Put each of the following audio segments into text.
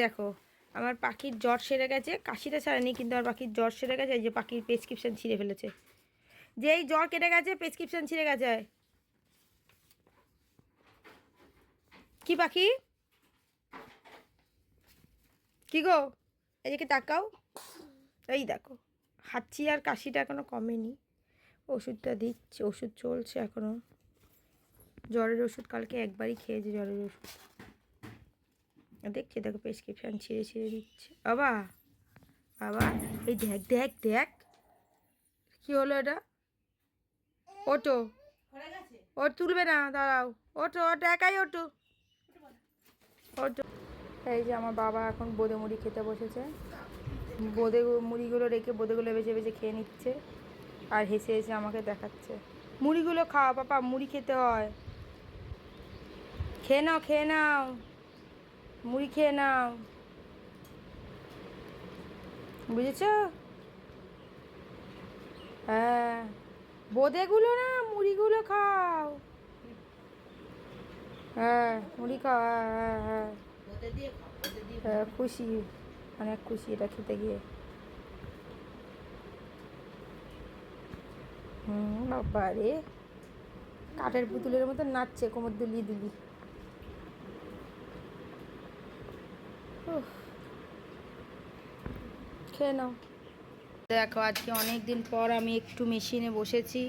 দেখো আমার পাখির জ্বর সেরে গেছে, কাশিটা ছাড়েনি কিন্তু আমার পাখির জ্বর সেরে গেছে। এই যে পাখির প্রেসক্রিপশন ছিঁড়ে ফেলেছে, যে এই জ্বর কেটে গেছে প্রেসক্রিপশন ছিঁড়ে গেছে। কি পাখি, কি গো, এদিকে তাকাও। এই দেখো হাঁচি আর কাশিটা এখনো কমেনি, ওষুধটা দিচ্ছে, ওষুধ চলছে এখনো। জ্বরের ওষুধ কালকে একবারই খেয়েছে, জ্বরের ওষুধ। দেখছি দেখো প্রেসক্রিপশন ছিঁড়ে ছিঁড়ে দিচ্ছে। বাবা বাবা এই দেখ দেখ দেখ কি হলো এটা। ওটো, ও তুলবে না, দাঁড়াও। ওটো, ওটো একাই ওটো, ওটো। এই যে আমার বাবা এখন বোঁদে মুড়ি খেতে বসেছে। বোঁদে মুড়িগুলো রেখে বোঁদেগুলো বেছে বেছে খেয়ে নিচ্ছে আর হেসে হেসে আমাকে দেখাচ্ছে। মুড়িগুলো খাও পাপা, মুড়ি খেতে হয়। খেয়ে নাও, খেয়ে নাও, মুড়ি খেয়ে নাও, বুঝেছ? হ্যাঁ, বোঁদেগুলো না, মুড়িগুলো খাও। হ্যাঁ মুড়ি খাও, হ্যাঁ হ্যাঁ হ্যাঁ, খুশি, অনেক খুশি এটা খেতে গিয়ে। বাবা রে, কাঠের পুতুলের মতো নাচছে, কোমর দুলিয়ে দুলি। খেয়ে নাও। দেখো আজকে অনেক দিন পর আমি একটু মেশিনে বসেছি,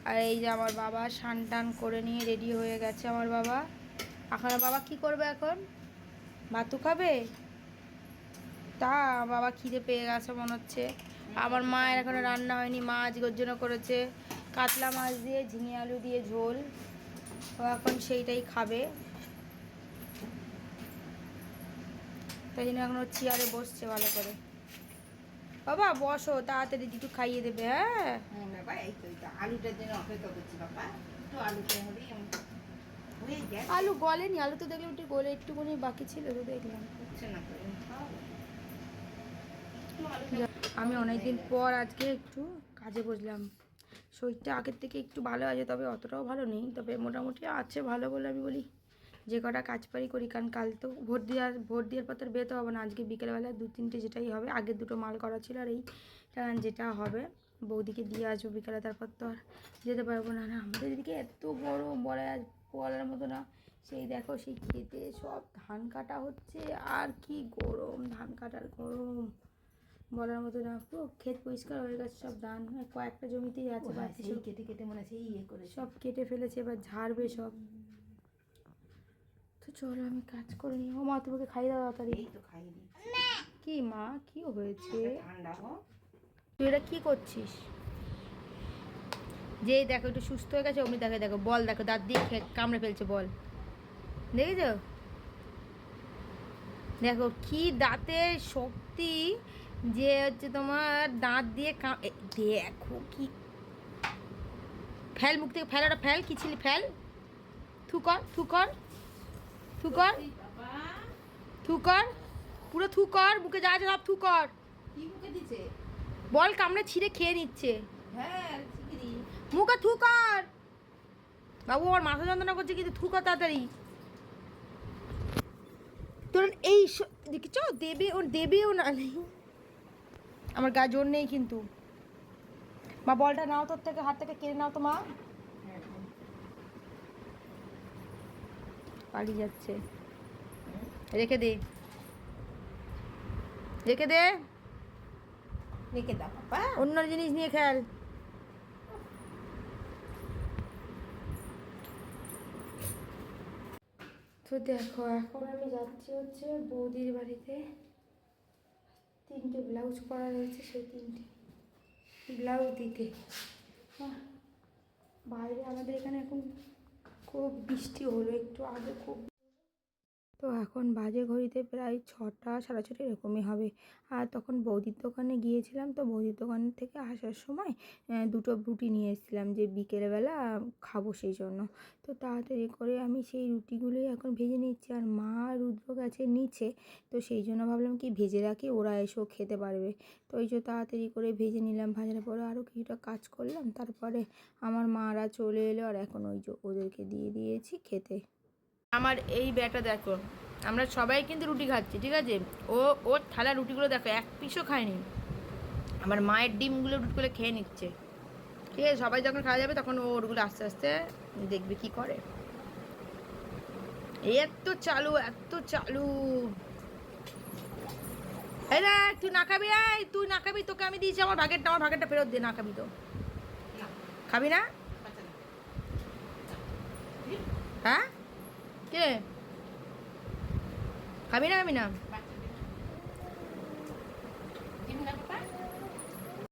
আর এই যে আমার বাবা স্নান টান করে নিয়ে রেডি হয়ে গেছে। আমার বাবা এখন, বাবা কি করবে এখন, ভাতু খাবে? তা বাবা খিদে পেয়ে গেছে মনে হচ্ছে। আমার মায়ের এখনো রান্না হয়নি, মা আজকে ওর জন্য করেছে কাতলা মাছ দিয়ে ঝিঙে আলু দিয়ে ঝোল, ও এখন সেইটাই খাবে। তাই জন্য এখন ও চেয়ারে বসছে ভালো করে। বাবা বসো, তাড়াতাড়ি একটু খাইয়ে দেবে। হ্যাঁ আলুটার জন্য অপেক্ষা করছি বাবা, একটু আলুটা হবে আলু গলেনি, আলু তো দেখলাম একটু গলে একটুখানি বাকি ছিল তো দেখলাম। হচ্ছে না। আমি অনেকদিন পর আজকে একটু কাজে বসলাম। শরীরটা আগের থেকে একটু ভালো আছে, তবে অতটাও ভালো নেই, তবে মোটামুটি আছে ভালো বলে আমি বলি। যে কটা কাজ পারি করি, কারণ কাল তো ভোট দেওয়ার পর তো বেরোতে হবে না। আজকে বিকেলবেলা 2-3টে যেটাই হবে, আগের দুটো মাল করা ছিল, আর এই যেটা হবে বৌদিকে দিয়ে আসবো বিকেলে, তারপর তো আর যেতে পারবো না। আমাদের এদিকে এত গরম বলার মতো না। সেই দেখো সেই খেতে সব ধান কাটা হচ্ছে, আর কি গরম, ধান কাটার গরম বলার মতো না। পুরো ক্ষেত পরিষ্কার হয়ে গেছে, সব ধান কয়েকটা জমিতেই আছে, বাড়তি সব কেটে কেটে মনে আছে ইয়ে করে সব কেটে ফেলেছে, এবার ঝাড়বে সব। তো চলো আমি কাজ করে নিই। ও মা তোমাকে খাইয়ে দাও তাড়াতাড়ি। এই তো খাইয়ে দিচ্ছি। কি মা, কি হয়েছে? ঠান্ডা হোক। তুই এটা কি করছিস? যেই দেখো একটু সুস্থ হয়ে গেছে অমনি দেখো, দেখো বল, দেখো দাঁত দিয়ে কামড়ে ফেলছে বল, দেখেছ? দেখো কি দাঁতের শক্তি, যে হচ্ছে তোমার দাঁত দিয়ে দেখো কি। ফেল মুখ থেকে, ফেল, ওটা ফেল, কি ছিলি ফেল, থুকর থুকর থুকর থুকর, পুরো থুকর, মুখে যা আছে সব থুকর। কি মুখে দিছে? বল কামড়ে ছিঁড়ে খেয়ে নিচ্ছে। হ্যাঁ শিগগিরই। মুখে থুকর। বাবু আমার মাথা যন্ত্রণা করছে, কিন্তু থুকর তাড়াতাড়ি। তোর এই দেখেছ, দেবেও না নেই, আমার গা জোর নেই কিন্তু। মা বলটা নাও, তোর থেকে হাত থেকে কেড়ে নাও তো মা। পালিয়ে যাচ্ছে, রেখে দে, রেখে দে, রেখে দাও বাবা। অন্য জিনিস নিয়ে খেল। তো দেখো এখন আমি যাচ্ছি হচ্ছে বৌদির বাড়িতে। 3টে ব্লাউজ পরা রয়েছে, সেই 3টে ব্লাউজ দিতে। বাইরে আমাদের এখানে এখন খুব বৃষ্টি হলো একটু আগে, খুব। তো এখন বাজে ঘড়িতে প্রায় 6টা 6:30 এরকমই হবে। আর তখন বৌদির দোকানে গিয়েছিলাম, তো বৌদির দোকান থেকে আসার সময় 2টো রুটি নিয়ে এসেছিলাম, যে বিকেলবেলা খাবো সেই জন্য। তো তাড়াতাড়ি করে আমি সেই রুটিগুলোই এখন ভেজে নিচ্ছি, আর মা রুদ্র গেছে নিচে, তো সেই জন্য ভাবলাম কি ভেজে রাখি, ওরা এসেও খেতে পারবে। তো ওই যে তাড়াতাড়ি করে ভেজে নিলাম, ভাজার পরে আরও কিছুটা কাজ করলাম, তারপরে আমার মারা চলে এলো, আর এখন ওই যে ওদেরকে দিয়ে দিয়েছি খেতে। আমার এই ব্যাটা দেখো, আমরা সবাই কিন্তু রুটি খাচ্ছি, ঠিক আছে? ওর থালা রুটিগুলো দেখো, এক পিসও খায়নি। আমার মায়ের ডিমগুলো রুটিগুলো খেয়ে নিচ্ছে, ঠিক আছে? সবাই যখন খাওয়া যাবে তখন ও ওরগুলো আস্তে আস্তে দেখবে কি করে। এত চালু, এত চালু। এই দেখ, তুই না খাবি? এই তুই না খাবি? তোকে আমি দিয়েছি আমার ভাগেরটা ফেরত দে। না খাবি তো না, খাবি না? বাচ্চা না। হ্যাঁ, কে খাবি না? খাবি না? বাচ্চা